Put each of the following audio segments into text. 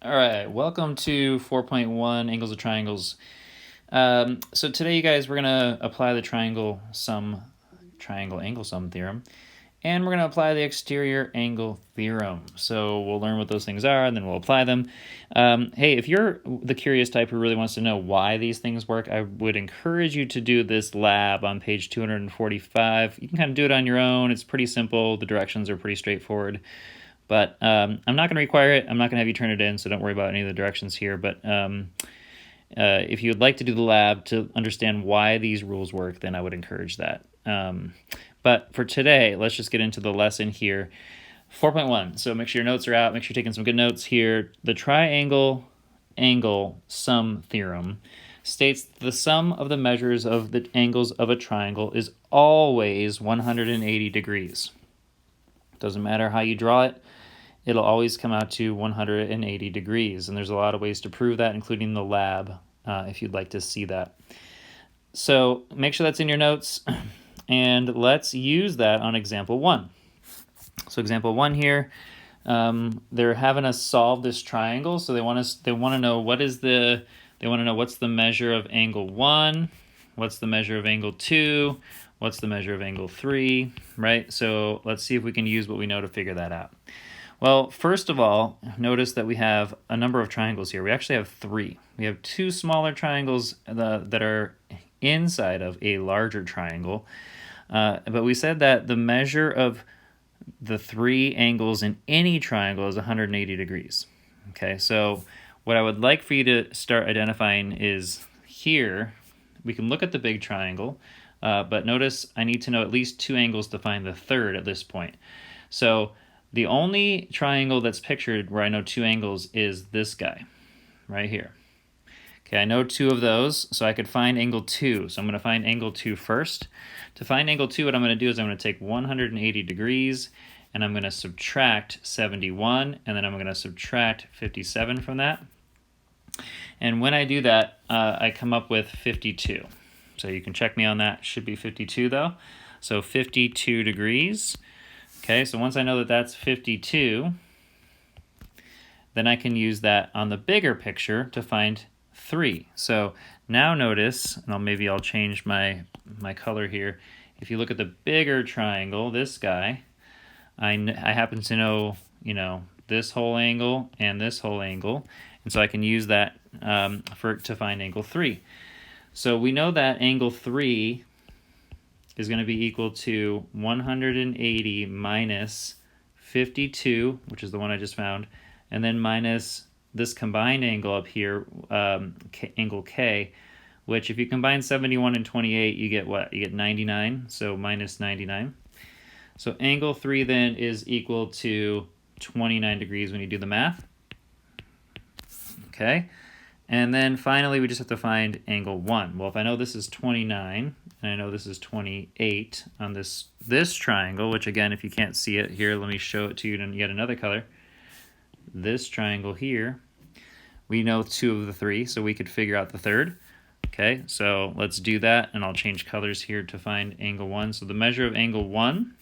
All right, welcome to 4.1 Angles of Triangles. So today, you guys, we're gonna apply the triangle angle sum theorem, and we're gonna apply the exterior angle theorem. So we'll learn what those things are, and then we'll apply them. Hey, if you're the curious type who really wants to know why these things work, I would encourage you to do this lab on page 245. You can kind of do it on your own. It's pretty simple. The directions are pretty straightforward. But I'm not going to require it. I'm not going to have you turn it in, so don't worry about any of the directions here. But if you would like to do the lab to understand why these rules work, then I would encourage that. But for today, let's just get into the lesson here. 4.1. So make sure your notes are out. Make sure you're taking some good notes here. The triangle angle sum theorem states the sum of the measures of the angles of a triangle is always 180 degrees. Doesn't matter how you draw it. It'll always come out to 180 degrees. And there's a lot of ways to prove that, including the lab, if you'd like to see that. So make sure that's in your notes, and let's use that on example 1. So example 1 here, they're having us solve this triangle. So they want to know what's the measure of angle 1, what's the measure of angle 2, what's the measure of angle 3, right? So let's see if we can use what we know to figure that out. Well, first of all, notice that we have a number of triangles here. We actually have 3. We have 2 smaller triangles that are inside of a larger triangle. But we said that the measure of the 3 angles in any triangle is 180 degrees. Okay, so what I would like for you to start identifying is here, we can look at the big triangle, but notice I need to know at least 2 angles to find the third at this point. So the only triangle that's pictured where I know 2 angles is this guy, right here. Okay, I know 2 of those, so I could find angle 2. So I'm going to find angle 2 first. To find angle 2, what I'm going to do is I'm going to take 180 degrees, and I'm going to subtract 71, and then I'm going to subtract 57 from that. And when I do that, I come up with 52. So you can check me on that. Should be 52, though. So 52 degrees. Okay, so once I know that that's 52, then I can use that on the bigger picture to find 3. So now notice, and maybe I'll change my color here. If you look at the bigger triangle, this guy, I happen to know, this whole angle and this whole angle, and so I can use that to find angle 3. So we know that angle 3 is going to be equal to 180 minus 52, which is the one I just found, and then minus this combined angle up here, angle K, which if you combine 71 and 28, you get what? You get 99, so minus 99. So angle 3 then is equal to 29 degrees when you do the math. Okay. And then finally, we just have to find angle 1. Well, if I know this is 29, and I know this is 28 on this triangle, which again, if you can't see it here, let me show it to you in yet another color. This triangle here, we know 2 of the 3, so we could figure out the third. Okay, so let's do that, and I'll change colors here to find angle 1. So the measure of angle 1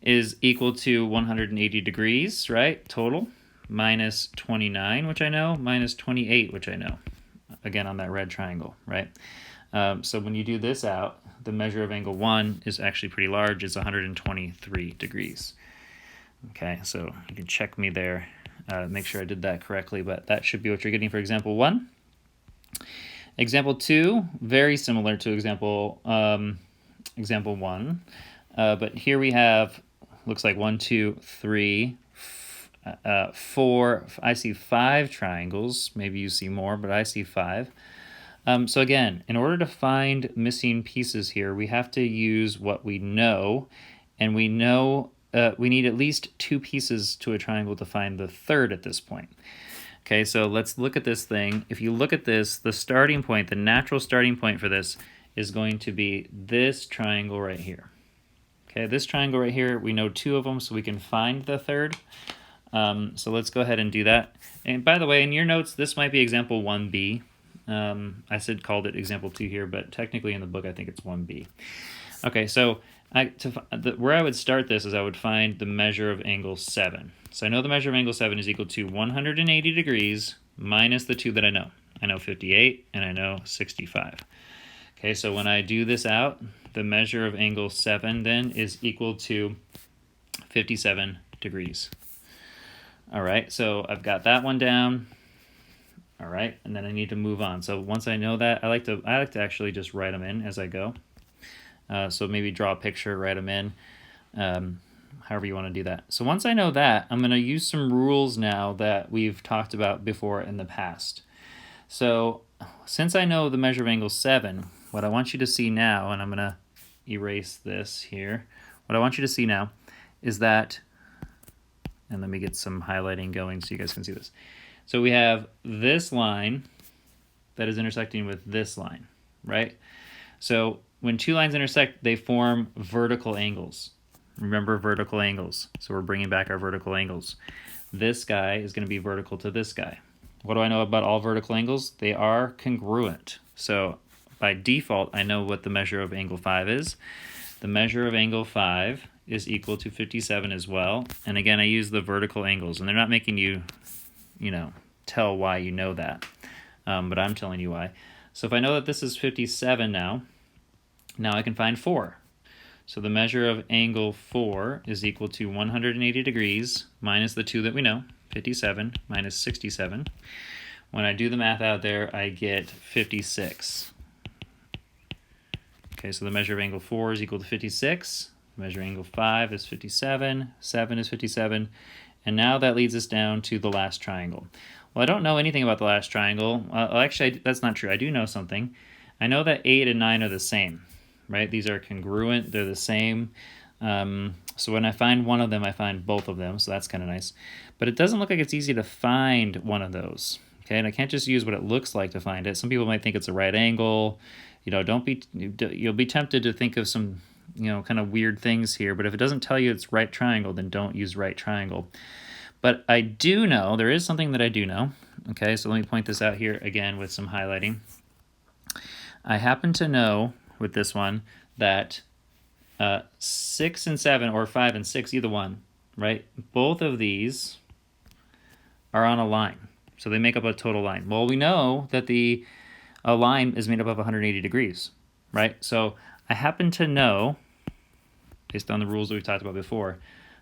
is equal to 180 degrees, right, total, minus 29, which I know, minus 28, which I know, again on that red triangle, right? So when you do this out, the measure of angle 1 is actually pretty large. It's 123 degrees. Okay, so you can check me there, make sure I did that correctly, but that should be what you're getting for example 1. Example 2, very similar to example 1, but here we have, looks like 1, 2, 3, 4, I see 5 triangles. Maybe you see more, but I see 5. So again, in order to find missing pieces here, we have to use what we know, and we know we need at least 2 pieces to a triangle to find the third at this point. Okay, so let's look at this thing. If you look at this, the starting point, the natural starting point for this is going to be this triangle right here. Okay, this triangle right here, we know 2 of them, so we can find the third. So let's go ahead and do that. And by the way, in your notes, this might be example 1b. I called it example 2 here, but technically in the book, I think it's 1b. Okay, so where I would start this is I would find the measure of angle 7. So I know the measure of angle 7 is equal to 180 degrees minus the two that I know. I know 58 and I know 65. Okay, so when I do this out, the measure of angle 7 then is equal to 57 degrees. All right, so I've got that one down. All right, and then I need to move on. So once I know that, I like to actually just write them in as I go. So maybe draw a picture, write them in, however you want to do that. So once I know that, I'm going to use some rules now that we've talked about before in the past. So since I know the measure of angle 7, what I want you to see now, and I'm going to erase this here, what I want you to see now is that, and let me get some highlighting going so you guys can see this. So we have this line that is intersecting with this line, right? So when two lines intersect, they form vertical angles. Remember vertical angles. So we're bringing back our vertical angles. This guy is going to be vertical to this guy. What do I know about all vertical angles? They are congruent. So by default, I know what the measure of angle 5 is. The measure of angle 5 is equal to 57 as well. And again, I use the vertical angles, and they're not making you, tell why you know that, but I'm telling you why. So if I know that this is 57 now I can find 4. So the measure of angle 4 is equal to 180 degrees minus the two that we know, 57 minus 67. When I do the math out there, I get 56. Okay, so the measure of angle 4 is equal to 56. The measure of angle 5 is 57. 7 is 57. And now that leads us down to the last triangle. Well, I don't know anything about the last triangle. Actually, that's not true. I do know something. I know that 8 and 9 are the same, right? These are congruent. They're the same. So when I find one of them, I find both of them. So that's kind of nice. But it doesn't look like it's easy to find one of those. Okay, and I can't just use what it looks like to find it. Some people might think it's a right angle. You'll be tempted to think of some, kind of weird things here. But if it doesn't tell you it's right triangle, then don't use right triangle. But I do know, there is something that I do know. Okay, so let me point this out here again with some highlighting. I happen to know with this one that 6 and 7, or 5 and 6, either one, right? Both of these are on a line. So they make up a total line. Well, we know that a line is made up of 180 degrees, right? So I happen to know, based on the rules that we've talked about before,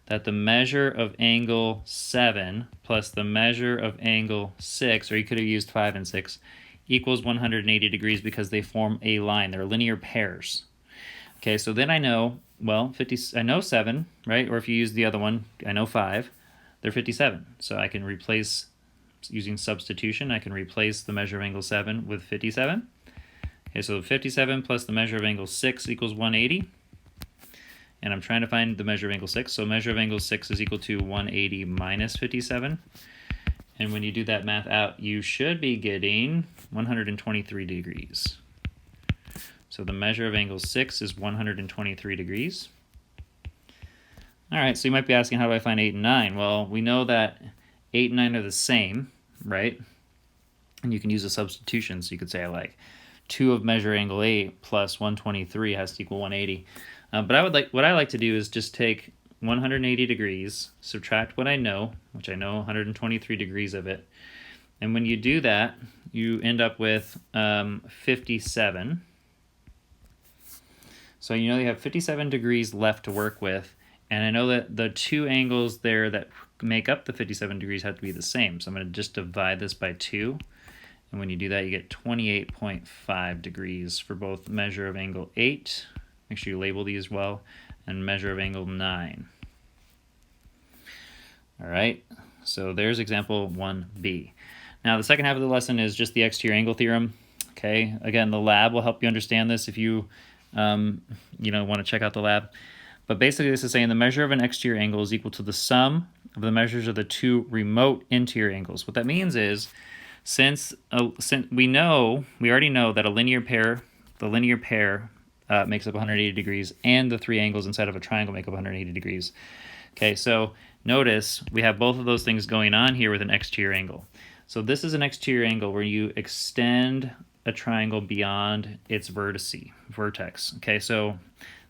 that the measure of angle 7 plus the measure of angle 6, or you could have used 5 and 6, equals 180 degrees because they form a line. They're linear pairs. Okay, so then I know, I know 7, right? Or if you use the other one, I know 5. They're 57. So I can replace, using substitution, I can replace the measure of angle 7 with 57. Okay, so 57 plus the measure of angle 6 equals 180. And I'm trying to find the measure of angle 6. So measure of angle 6 is equal to 180 minus 57. And when you do that math out, you should be getting 123 degrees. So the measure of angle 6 is 123 degrees. All right, so you might be asking, how do I find 8 and 9? Well, we know that 8 and 9 are the same, right? And you can use a substitution. So you could say, like, 2 of measure angle 8 plus 123 has to equal 180. But what I like to do is just take 180 degrees, subtract what I know, which I know 123 degrees of it. And when you do that, you end up with 57. So you have 57 degrees left to work with. And I know that the two angles there that make up the 57 degrees have to be the same. So I'm going to just divide this by 2. And when you do that, you get 28.5 degrees for both measure of angle 8. Make sure you label these well. And measure of angle 9. All right, so there's example 1b. Now the second half of the lesson is just the exterior angle theorem. Okay, again, the lab will help you understand this if you want to check out the lab. But basically this is saying the measure of an exterior angle is equal to the sum of the measures of the two remote interior angles. What that means is, since we already know that the linear pair makes up 180 degrees, and the three angles inside of a triangle make up 180 degrees. Okay, so notice we have both of those things going on here with an exterior angle. So this is an exterior angle where you extend a triangle beyond its vertex. Okay, so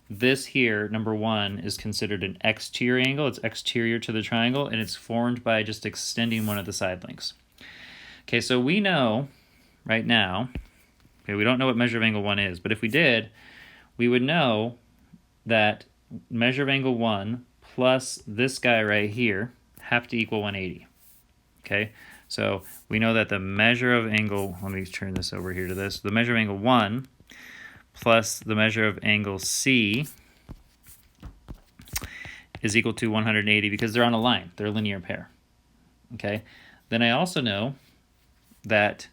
this here, number 1, is considered an exterior angle. It's exterior to the triangle, and it's formed by just extending one of the side lengths. Okay, so we know right now, okay, we don't know what measure of angle 1 is, but if we did, we would know that measure of angle 1 plus this guy right here have to equal 180. Okay, so we know that the measure of angle, let me turn this over here to this, the measure of angle 1 plus the measure of angle C is equal to 180 because they're on a line, they're a linear pair. Okay, then I also know that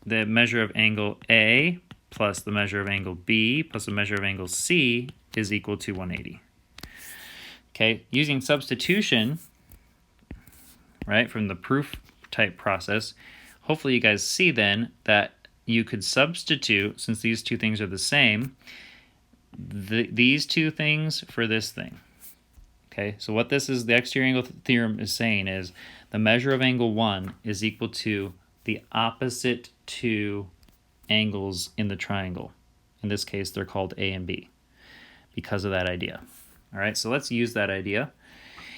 the measure of angle A plus the measure of angle B plus the measure of angle C is equal to 180. Okay, using substitution, right, from the proof type process, hopefully you guys see then that you could substitute, since these two things are the same, these two things for this thing. Okay, so what this is, the exterior angle theorem is saying is the measure of angle 1 is equal to the opposite two angles in the triangle. In this case, they're called A and B because of that idea. All right, so let's use that idea.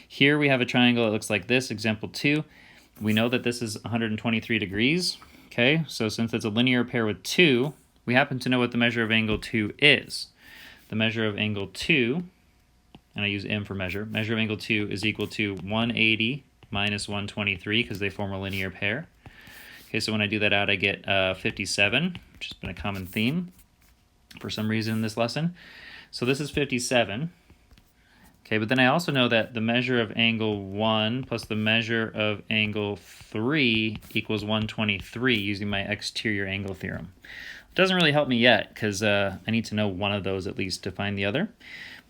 Here we have a triangle that looks like this, example 2. We know that this is 123 degrees. Okay, so since it's a linear pair with 2, we happen to know what the measure of angle 2 is. The measure of angle 2, and I use M for measure of angle 2 is equal to 180 minus 123 because they form a linear pair. Okay, so when I do that out, I get 57, which has been a common theme for some reason in this lesson. So this is 57. Okay, but then I also know that the measure of angle 1 plus the measure of angle 3 equals 123 using my exterior angle theorem. It doesn't really help me yet because I need to know one of those at least to find the other.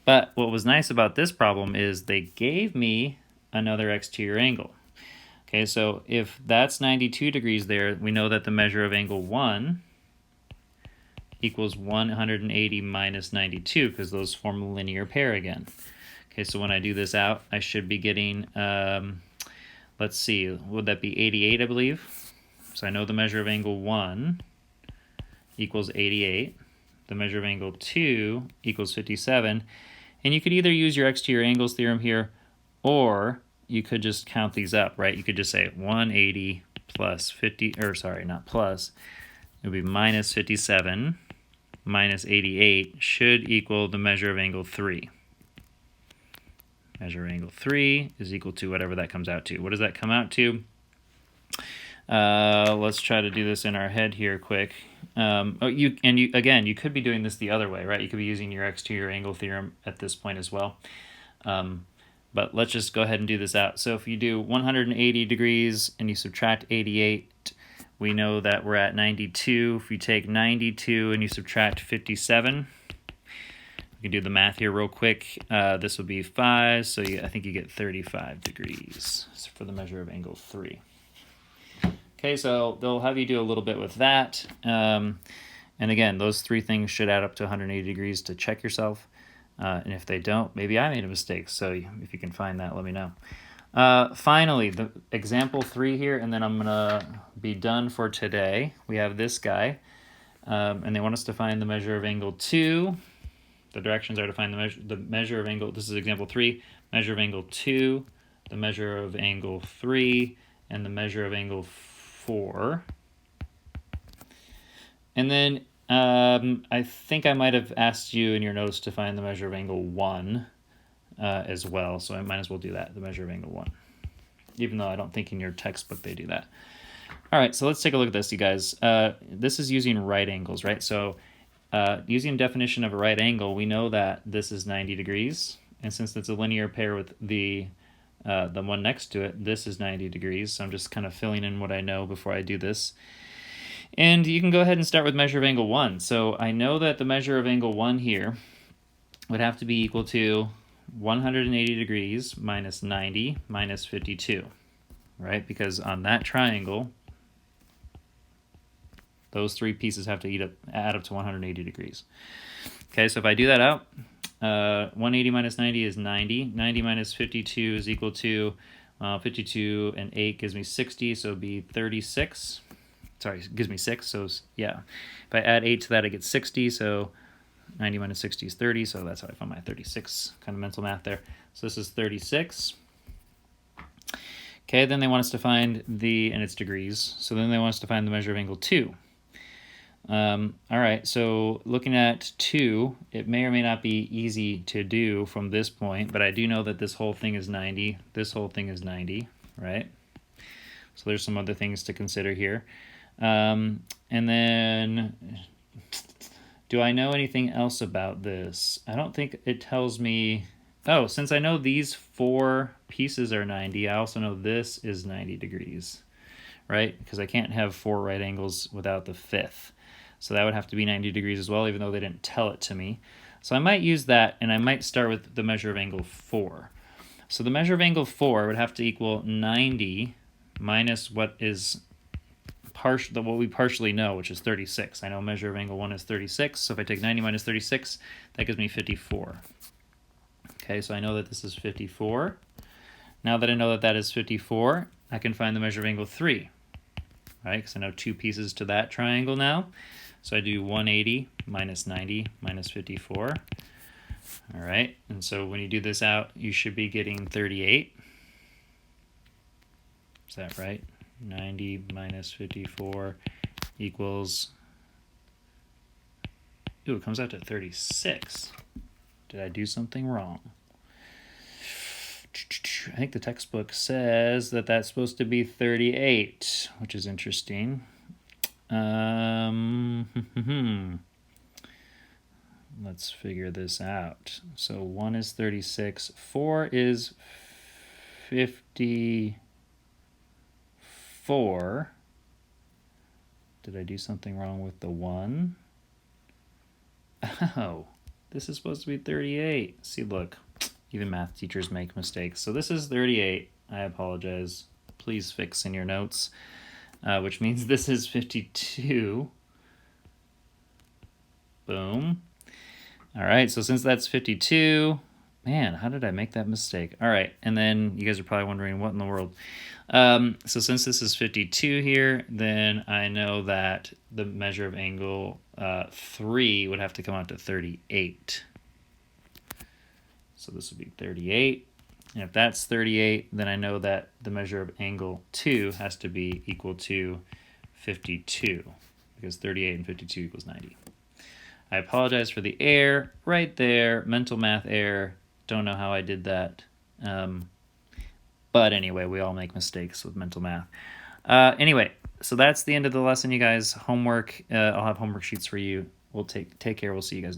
But what was nice about this problem is they gave me another exterior angle. Okay, so if that's 92 degrees there, we know that the measure of angle 1 equals 180 minus 92 because those form a linear pair again. Okay, so when I do this out, I should be getting, let's see, would that be 88, I believe? So I know the measure of angle 1 equals 88. The measure of angle 2 equals 57. And you could either use your exterior angles theorem here, or you could just count these up, right? You could just say 180 plus 50, or sorry, not plus. It would be minus 57 minus 88 should equal the measure of angle 3. Measure of angle 3 is equal to whatever that comes out to. What does that come out to? Let's try to do this in our head here quick. You could be doing this the other way, right? You could be using your exterior angle theorem at this point as well. But let's just go ahead and do this out. So if you do 180 degrees and you subtract 88, we know that we're at 92. If you take 92 and you subtract 57, you can do the math here real quick. This will be 5, so I think you get 35 degrees for the measure of angle 3. Okay, so they'll have you do a little bit with that. And again, those three things should add up to 180 degrees to check yourself. And if they don't, maybe I made a mistake. So if you can find that, let me know. Finally, the example 3 here, and then I'm going to be done for today. We have this guy, and they want us to find the measure of angle 2. The directions are to find the measure of angle, this is example 3, measure of angle 2, the measure of angle 3, and the measure of angle 4. And then I think I might have asked you in your notes to find the measure of angle 1 as well, so I might as well do that, the measure of angle 1, even though I don't think in your textbook they do that. All right, so let's take a look at this, you guys. This is using right angles, right? So using definition of a right angle, we know that this is 90 degrees, and since it's a linear pair with the one next to it, this is 90 degrees, so I'm just kind of filling in what I know before I do this. And you can go ahead and start with measure of angle 1. So I know that the measure of angle 1 here would have to be equal to 180 degrees minus 90 minus 52, right? Because on that triangle, those three pieces have to add up to 180 degrees. Okay, so if I do that out, 180 minus 90 is 90. 90 minus 52 is equal to 52 and 8 gives me 60, so it would be 36. Sorry, it gives me 6, so yeah. If I add 8 to that, I get 60, so 90 minus 60 is 30, so that's how I found my 36, kind of mental math there. So this is 36. Okay, then they want us to find and it's degrees, so then they want us to find the measure of angle 2. All right, so looking at 2, it may or may not be easy to do from this point, but I do know that this whole thing is 90, this whole thing is 90, right? So there's some other things to consider here. And then, do I know anything else about this? I don't think it tells me. Oh, since I know these 4 pieces are 90, I also know this is 90 degrees, right? Because I can't have 4 right angles without the 5th. So that would have to be 90 degrees as well, even though they didn't tell it to me. So I might use that, and I might start with the measure of angle 4. So the measure of angle 4 would have to equal 90 minus what is what we partially know, which is 36. I know measure of angle 1 is 36, so if I take 90 minus 36, that gives me 54. Okay, so I know that this is 54. Now that I know that that is 54, I can find the measure of angle 3, right? Because I know 2 pieces to that triangle now. So I do 180 minus 90 minus 54. All right, and so when you do this out, you should be getting 38. Is that right? 90 minus 54 equals, ooh, it comes out to 36. Did I do something wrong? I think the textbook says that that's supposed to be 38, which is interesting. Let's figure this out. So 1 is 36, 4 is 54. Did I do something wrong with the 1? Oh, this is supposed to be 38. See, look, even math teachers make mistakes. So this is 38. I apologize. Please fix in your notes, which means this is 52. Boom. All right, so since that's 52, man, how did I make that mistake? All right, and then you guys are probably wondering, what in the world? So since this is 52 here, then I know that the measure of angle 3 would have to come out to 38. So this would be 38. And if that's 38, then I know that the measure of angle 2 has to be equal to 52, because 38 and 52 equals 90. I apologize for the error right there, mental math error. Don't know how I did that. But anyway, we all make mistakes with mental math. Anyway, so that's the end of the lesson, you guys. Homework. I'll have homework sheets for you. We'll take care. We'll see you guys next time.